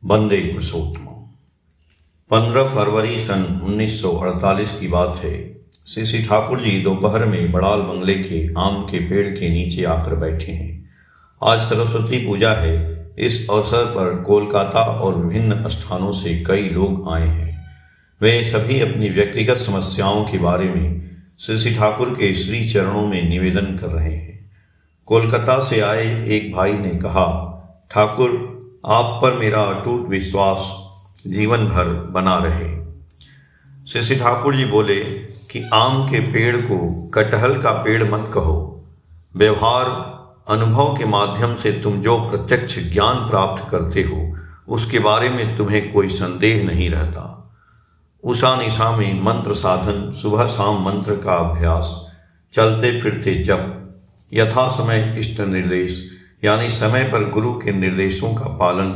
वंदे पुरुषोत्तम। 15 फरवरी सन 1948 की बात है। श्री ठाकुर जी दोपहर में बड़ाल बंगले के आम के पेड़ के नीचे आकर बैठे हैं। आज सरस्वती पूजा है। इस अवसर पर कोलकाता और विभिन्न स्थानों से कई लोग आए हैं। वे सभी अपनी व्यक्तिगत समस्याओं के बारे में श्री ठाकुर के श्री चरणों में निवेदन कर रहे हैं। कोलकाता से आए एक भाई ने कहा, ठाकुर आप पर मेरा अटूट विश्वास जीवन भर बना रहे। श्री ठाकुर जी बोले कि आम के पेड़ को कटहल का पेड़ मत कहो। व्यवहार अनुभव के माध्यम से तुम जो प्रत्यक्ष ज्ञान प्राप्त करते हो उसके बारे में तुम्हें कोई संदेह नहीं रहता। उषा निशा में मंत्र साधन, सुबह शाम मंत्र का अभ्यास, चलते फिरते जप, यथा समय इष्ट निर्देश यानी समय पर गुरु के निर्देशों का पालन,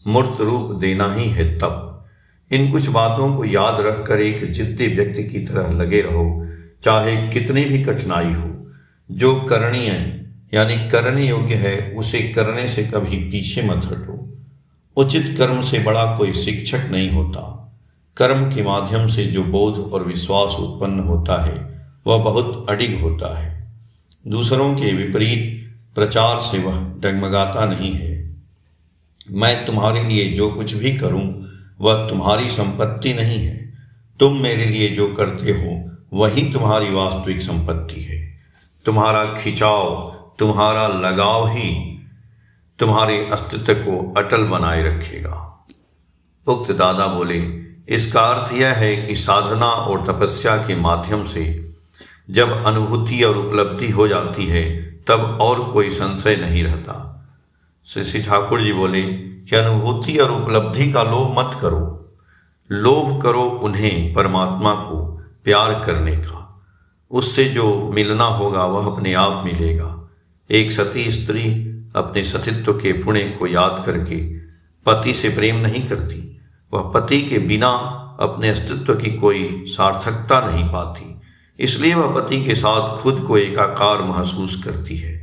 मूर्त रूप देना ही है तप। इन कुछ बातों को याद रखकर एक जिद्दी व्यक्ति की तरह लगे रहो, चाहे कितनी भी कठिनाई हो। जो करणीय यानी करने योग्य है उसे करने से कभी पीछे मत हटो। उचित कर्म से बड़ा कोई शिक्षक नहीं होता। कर्म के माध्यम से जो बोध और विश्वास उत्पन्न होता है वह बहुत अडिग होता है। दूसरों के विपरीत प्रचार से वह डगमगाता नहीं है। मैं तुम्हारे लिए जो कुछ भी करूं वह तुम्हारी संपत्ति नहीं है। तुम मेरे लिए जो करते हो वही तुम्हारी वास्तविक संपत्ति है। तुम्हारा खिंचाव, तुम्हारा लगाव ही तुम्हारे अस्तित्व को अटल बनाए रखेगा। उक्त दादा बोले, इसका अर्थ यह है कि साधना और तपस्या के माध्यम से जब अनुभूति और उपलब्धि हो जाती है तब और कोई संशय नहीं रहता। श्री ठाकुर जी बोले कि अनुभूति और उपलब्धि का लोभ मत करो। लोभ करो उन्हें परमात्मा को प्यार करने का। उससे जो मिलना होगा वह अपने आप मिलेगा। एक सती स्त्री अपने सतीत्व के पुण्य को याद करके पति से प्रेम नहीं करती। वह पति के बिना अपने अस्तित्व की कोई सार्थकता नहीं पाती। इसलिए वह पति के साथ खुद को एकाकार महसूस करती है।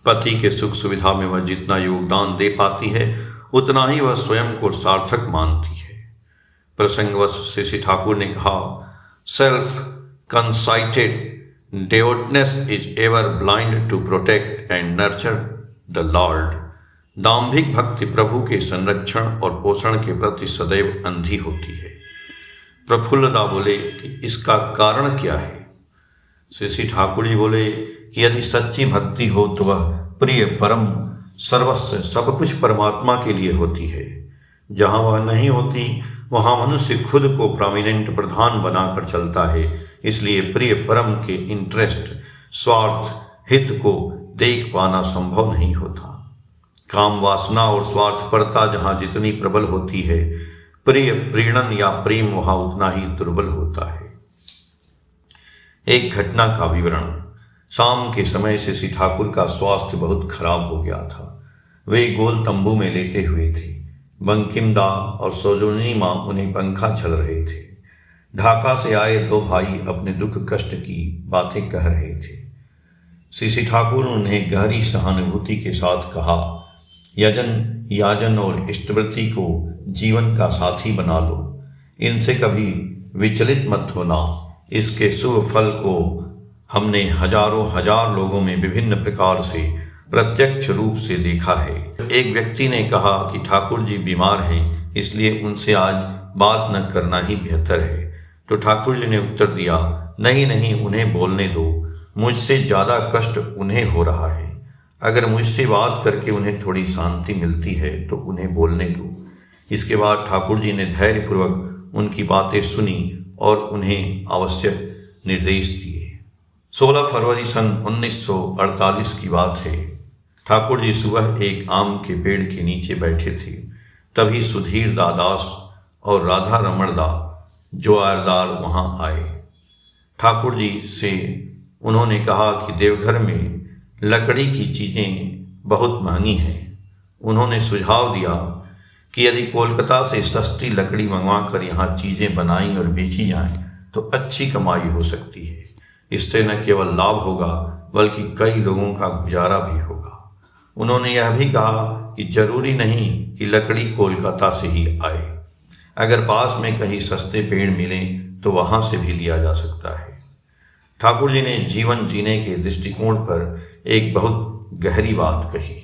पति के सुख सुविधा में वह जितना योगदान दे पाती है उतना ही वह स्वयं को सार्थक मानती है। प्रसंगवश श्री ठाकुर ने कहा, self कंसाइटेड devoutness is ever blind to protect and nurture the Lord। दाम्भिक भक्ति प्रभु के संरक्षण और पोषण के प्रति सदैव अंधी होती है। प्रफुल्लदा बोले कि इसका कारण क्या है। श्री ठाकुर जी बोले कि यदि सच्ची भक्ति हो तो वह प्रिय, परम, सर्वस्व सब कुछ परमात्मा के लिए होती है। जहाँ वह नहीं होती वहाँ मनुष्य खुद को प्रोमिनेंट प्रधान बनाकर चलता है। इसलिए प्रिय परम के इंटरेस्ट, स्वार्थ, हित को देख पाना संभव नहीं होता। काम वासना और स्वार्थपरता जहाँ जितनी प्रबल होती है, प्रिय प्रीणन या प्रेम वहाँ उतना ही दुर्बल होता है। एक घटना का विवरण। शाम के समय से श्री ठाकुर का स्वास्थ्य बहुत खराब हो गया था। वे गोल तंबू में लेटे हुए थे। बंकिम दा और सोजोनी माँ उन्हें पंखा झल रहे थे। ढाका से आए दो भाई अपने दुख कष्ट की बातें कह रहे थे। श्री ठाकुर ने उन्हें गहरी सहानुभूति के साथ कहा, यजन, याजन और इष्टवृत्ति को जीवन का साथी बना लो। इनसे कभी विचलित मत होना। इसके शुभ फल को हमने हजारों हजार लोगों में विभिन्न प्रकार से प्रत्यक्ष रूप से देखा है। एक व्यक्ति ने कहा कि ठाकुर जी बीमार हैं, इसलिए उनसे आज बात न करना ही बेहतर है। तो ठाकुर जी ने उत्तर दिया, नहीं नहीं, उन्हें बोलने दो। मुझसे ज़्यादा कष्ट उन्हें हो रहा है। अगर मुझसे बात करके उन्हें थोड़ी शांति मिलती है तो उन्हें बोलने दो। इसके बाद ठाकुर जी ने धैर्यपूर्वक उनकी बातें सुनी और उन्हें आवश्यक निर्देश दिए। 16 फरवरी सन 1948 की बात है। ठाकुर जी सुबह एक आम के पेड़ के नीचे बैठे थे। तभी सुधीर दादास और राधा रमण दा जोआरदार वहाँ आए। ठाकुर जी से उन्होंने कहा कि देवघर में लकड़ी की चीज़ें बहुत महंगी हैं। उन्होंने सुझाव दिया कि यदि कोलकाता से सस्ती लकड़ी मंगवा कर यहाँ चीज़ें बनाई और बेची जाएं तो अच्छी कमाई हो सकती है। इससे न केवल लाभ होगा बल्कि कई लोगों का गुजारा भी होगा। उन्होंने यह भी कहा कि जरूरी नहीं कि लकड़ी कोलकाता से ही आए, अगर पास में कहीं सस्ते पेड़ मिलें तो वहां से भी लिया जा सकता है। ठाकुर जी ने जीवन जीने के दृष्टिकोण पर एक बहुत गहरी बात कही।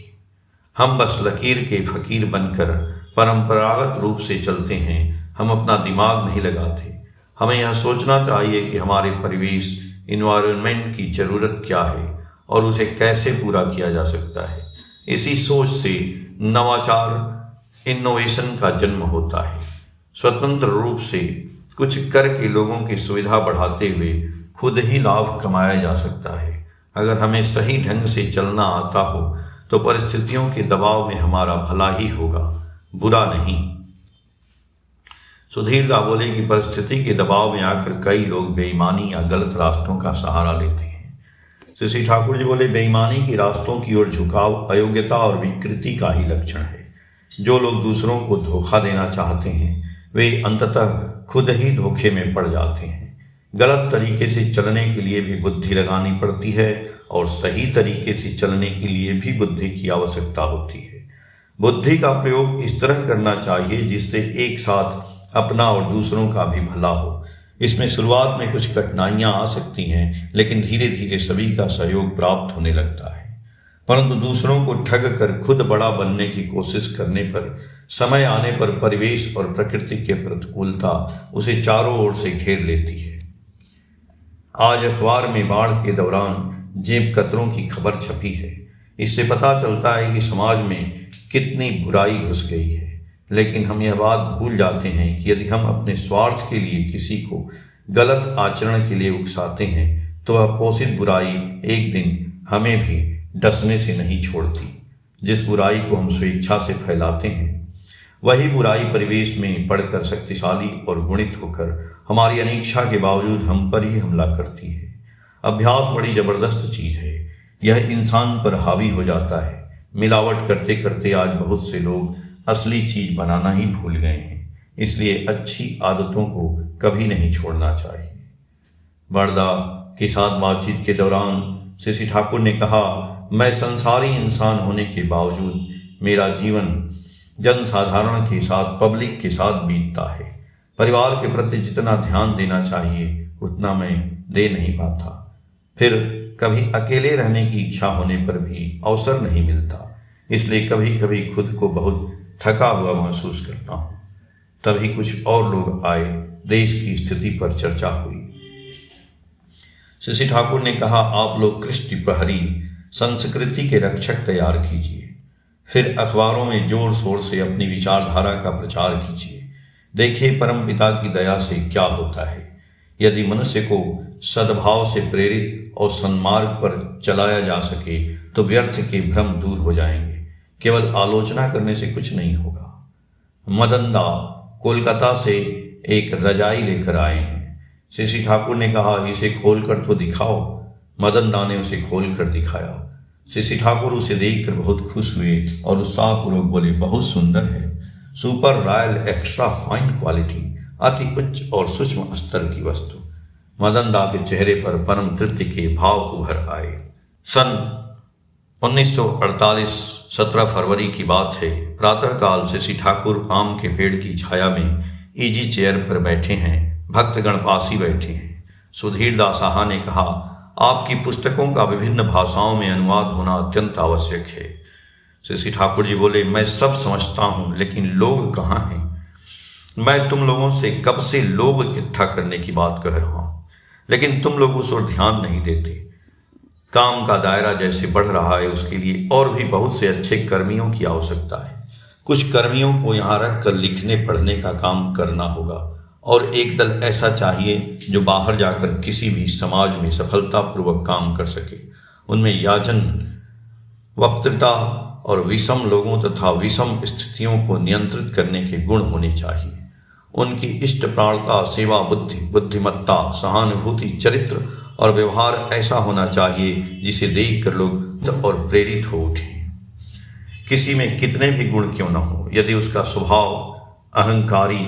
हम बस लकीर के फकीर बनकर परंपरागत रूप से चलते हैं, हम अपना दिमाग नहीं लगाते। हमें यह सोचना चाहिए कि हमारे परिवेश इन्वायरमेंट की ज़रूरत क्या है और उसे कैसे पूरा किया जा सकता है। इसी सोच से नवाचार इनोवेशन का जन्म होता है। स्वतंत्र रूप से कुछ करके लोगों की सुविधा बढ़ाते हुए खुद ही लाभ कमाया जा सकता है। अगर हमें सही ढंग से चलना आता हो तो परिस्थितियों के दबाव में हमारा भला ही होगा, बुरा नहीं। सुधीर दा बोले कि परिस्थिति के दबाव में आकर कई लोग बेईमानी या गलत रास्तों का सहारा लेते हैं। श्री ठाकुर जी बोले, बेईमानी के रास्तों की ओर झुकाव अयोग्यता और विकृति का ही लक्षण है। जो लोग दूसरों को धोखा देना चाहते हैं वे अंततः खुद ही धोखे में पड़ जाते हैं। गलत तरीके से चलने के लिए भी बुद्धि लगानी पड़ती है और सही तरीके से चलने के लिए भी बुद्धि की आवश्यकता होती है। बुद्धि का प्रयोग इस तरह करना चाहिए जिससे एक साथ अपना और दूसरों का भी भला हो। इसमें शुरुआत में कुछ कठिनाइयां आ सकती हैं, लेकिन धीरे धीरे सभी का सहयोग प्राप्त होने लगता है। परंतु दूसरों को ठग कर खुद बड़ा बनने की कोशिश करने पर समय आने पर परिवेश और प्रकृति के प्रतिकूलता उसे चारों ओर से घेर लेती है। आज अखबार में बाढ़ के दौरान जेब कतरों की खबर छपी है। इससे पता चलता है कि समाज में कितनी बुराई घुस गई है। लेकिन हम यह बात भूल जाते हैं कि यदि हम अपने स्वार्थ के लिए किसी को गलत आचरण के लिए उकसाते हैं तो वह पोषित बुराई एक दिन हमें भी डसने से नहीं छोड़ती। जिस बुराई को हम स्वेच्छा से फैलाते हैं वही बुराई परिवेश में पड़कर शक्तिशाली और गुणित होकर हमारी अनिच्छा के बावजूद हम पर ही हमला करती है। अभ्यास बड़ी जबरदस्त चीज है, यह इंसान पर हावी हो जाता है। मिलावट करते करते आज बहुत से लोग असली चीज बनाना ही भूल गए हैं। इसलिए अच्छी आदतों को कभी नहीं छोड़ना चाहिए। बड़दा के साथ बातचीत के दौरान श्री ठाकुर ने कहा, मैं संसारी इंसान होने के बावजूद मेरा जीवन जनसाधारण के साथ, पब्लिक के साथ बीतता है। परिवार के प्रति जितना ध्यान देना चाहिए उतना मैं दे नहीं पाता। फिर कभी अकेले रहने की इच्छा होने पर भी अवसर नहीं मिलता। इसलिए कभी कभी खुद को बहुत थका हुआ महसूस करता हूँ। तभी कुछ और लोग आए, देश की स्थिति पर चर्चा हुई। श्री ठाकुर ने कहा, आप लोग कृष्ण प्रहरी संस्कृति के रक्षक तैयार कीजिए, फिर अखबारों में जोर शोर से अपनी विचारधारा का प्रचार कीजिए। देखिए परमपिता की दया से क्या होता है। यदि मनुष्य को सद्भाव से प्रेरित और सन्मार्ग पर चलाया जा सके तो व्यर्थ के भ्रम दूर हो जाएंगे। केवल आलोचना करने से कुछ नहीं होगा। मदनदा कोलकाता से एक रजाई लेकर आए हैं। श्री ठाकुर ने कहा, इसे खोलकर तो दिखाओ। मदनदा ने उसे खोलकर दिखाया। श्री ठाकुर उसे देखकर बहुत खुश हुए और उत्साहपूर्वक बोले, बहुत सुंदर है, super royal extra fine quality, अति उच्च और सूक्ष्म स्तर की वस्तु। मदनदा के चेहरे पर परम तृप्ति के भाव उभर आए। सन 1948 17 फरवरी की बात है। प्रातःकाल श्री ठाकुर आम के पेड़ की छाया में इजी चेयर पर बैठे हैं। भक्तगण पास ही बैठे हैं। सुधीर दा साहा ने कहा, आपकी पुस्तकों का विभिन्न भाषाओं में अनुवाद होना अत्यंत आवश्यक है। श्री ठाकुर जी बोले, मैं सब समझता हूँ, लेकिन लोग कहाँ हैं? मैं तुम लोगों से कब से लोग इकट्ठा करने की बात कह रहा हूँ, लेकिन तुम लोग उस ओर ध्यान नहीं देते। काम का दायरा जैसे बढ़ रहा है उसके लिए और भी बहुत से अच्छे कर्मियों की आवश्यकता है। कुछ कर्मियों को यहाँ रख कर लिखने पढ़ने का काम करना होगा और एक दल ऐसा चाहिए जो बाहर जाकर किसी भी समाज में सफलतापूर्वक काम कर सके। उनमें याचन, वक्तृता और विषम लोगों तथा विषम स्थितियों को नियंत्रित करने के गुण होने चाहिए। उनकी इष्टप्राणता, सेवा बुद्धि, बुद्धिमत्ता, सहानुभूति, चरित्र और व्यवहार ऐसा होना चाहिए जिसे देखकर लोग और प्रेरित हो उठें। किसी में कितने भी गुण क्यों न हो, यदि उसका स्वभाव अहंकारी,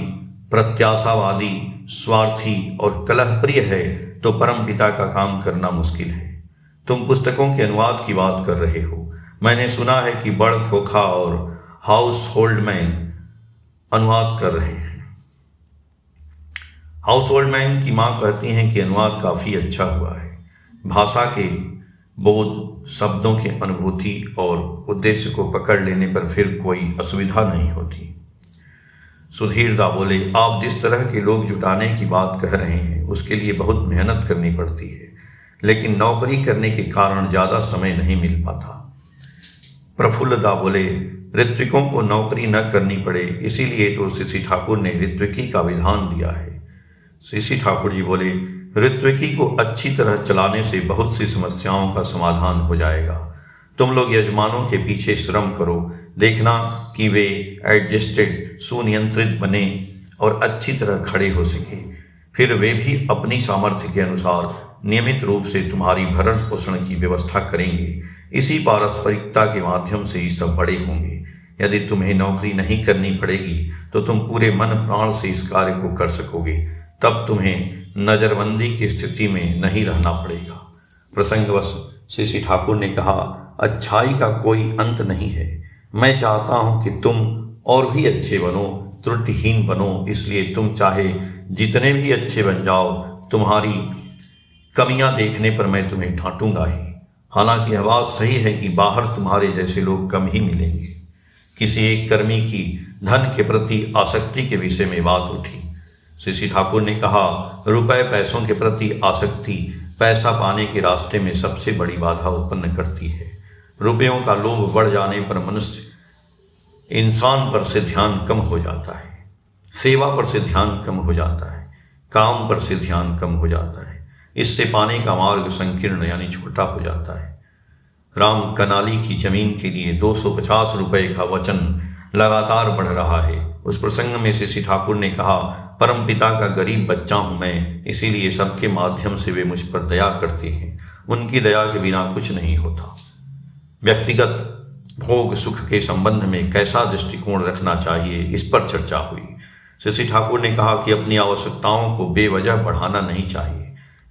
प्रत्याशावादी, स्वार्थी और कलहप्रिय है तो परमपिता का काम करना मुश्किल है। तुम पुस्तकों के अनुवाद की बात कर रहे हो। मैंने सुना है कि बड़ खोखा और हाउस होल्डमैन अनुवाद कर रहे हैं। हाउस होल्डमैन की माँ कहती हैं कि अनुवाद काफ़ी अच्छा हुआ है। भाषा के बोध, शब्दों की अनुभूति और उद्देश्य को पकड़ लेने पर फिर कोई असुविधा नहीं होती। सुधीर दा बोले, आप जिस तरह के लोग जुटाने की बात कह रहे हैं उसके लिए बहुत मेहनत करनी पड़ती है, लेकिन नौकरी करने के कारण ज़्यादा समय नहीं मिल पाता। प्रफुल्ल दा बोले, ऋत्विकों को नौकरी न करनी पड़े इसीलिए तो श्री ठाकुर ने ऋत्विकी का विधान दिया है। श्री ठाकुर जी बोले, ऋत्विकी को अच्छी तरह चलाने से बहुत सी समस्याओं का समाधान हो जाएगा। तुम लोग यजमानों के पीछे श्रम करो, देखना कि वे एडजस्टेड, सुनियंत्रित बने और अच्छी तरह खड़े हो सके। फिर वे भी अपनी सामर्थ्य के अनुसार नियमित रूप से तुम्हारी भरण पोषण की व्यवस्था करेंगे। इसी पारस्परिकता के माध्यम से ही सब बड़े होंगे। यदि तुम्हें नौकरी नहीं करनी पड़ेगी तो तुम पूरे मन प्राण से इस कार्य को कर सकोगे। तब तुम्हें नज़रबंदी की स्थिति में नहीं रहना पड़ेगा। प्रसंगवश श्री ठाकुर ने कहा, अच्छाई का कोई अंत नहीं है। मैं चाहता हूँ कि तुम और भी अच्छे बनो, त्रुटिहीन बनो। इसलिए तुम चाहे जितने भी अच्छे बन जाओ, तुम्हारी कमियां देखने पर मैं तुम्हें डांटूंगा ही। हालांकि यह बात सही है कि बाहर तुम्हारे जैसे लोग कम ही मिलेंगे। किसी एक कर्मी की धन के प्रति आसक्ति के विषय में बात उठी। श्री ठाकुर ने कहा, रुपए पैसों के प्रति आसक्ति पैसा पाने के रास्ते में सबसे बड़ी बाधा उत्पन्न करती है। रुपयों का लोभ बढ़ जाने पर मनुष्य इंसान पर से ध्यान कम हो जाता है, सेवा पर से ध्यान कम हो जाता है, काम पर से ध्यान कम हो जाता है। इससे पाने का मार्ग संकीर्ण यानी छोटा हो जाता है। राम कनाली की जमीन के लिए 250 रुपए का वचन लगातार बढ़ रहा है। उस प्रसंग में श्री ठाकुर ने कहा, परम पिता का गरीब बच्चा हूँ मैं, इसीलिए सबके माध्यम से वे मुझ पर दया करते हैं। उनकी दया के बिना कुछ नहीं होता। व्यक्तिगत भोग सुख के संबंध में कैसा दृष्टिकोण रखना चाहिए, इस पर चर्चा हुई। श्री ठाकुर ने कहा कि अपनी आवश्यकताओं को बेवजह बढ़ाना नहीं चाहिए।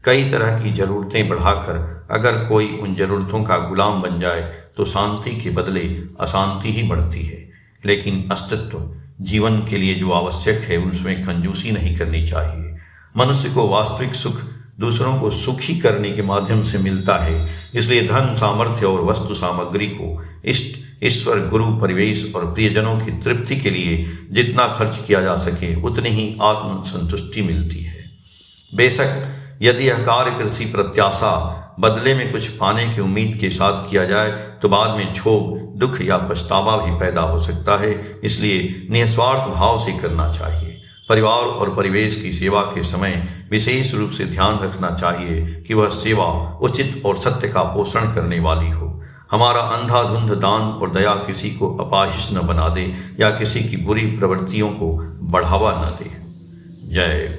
कई तरह की जरूरतें बढ़ाकर अगर कोई उन जरूरतों का गुलाम बन जाए तो शांति के बदले अशांति ही बढ़ती है। लेकिन अस्तित्व जीवन के लिए जो आवश्यक है उसमें कंजूसी नहीं करनी चाहिए। मनुष्य को वास्तविक सुख दूसरों को सुखी करने के माध्यम से मिलता है। इसलिए धन, सामर्थ्य और वस्तु सामग्री को इष्ट, ईश्वर, गुरु, परिवेश और प्रियजनों की तृप्ति के लिए जितना खर्च किया जा सके उतनी ही आत्म संतुष्टि मिलती है। बेशक यदि यह कार्य कृषि प्रत्याशा बदले में कुछ पाने की उम्मीद के साथ किया जाए तो बाद में क्षोभ, दुख या पछतावा भी पैदा हो सकता है। इसलिए निस्वार्थ भाव से करना चाहिए। परिवार और परिवेश की सेवा के समय विशेष रूप से ध्यान रखना चाहिए कि वह सेवा उचित और सत्य का पोषण करने वाली हो। हमारा अंधाधुंध दान और दया किसी को अपाहिज न बना दे या किसी की बुरी प्रवृत्तियों को बढ़ावा न दे। जय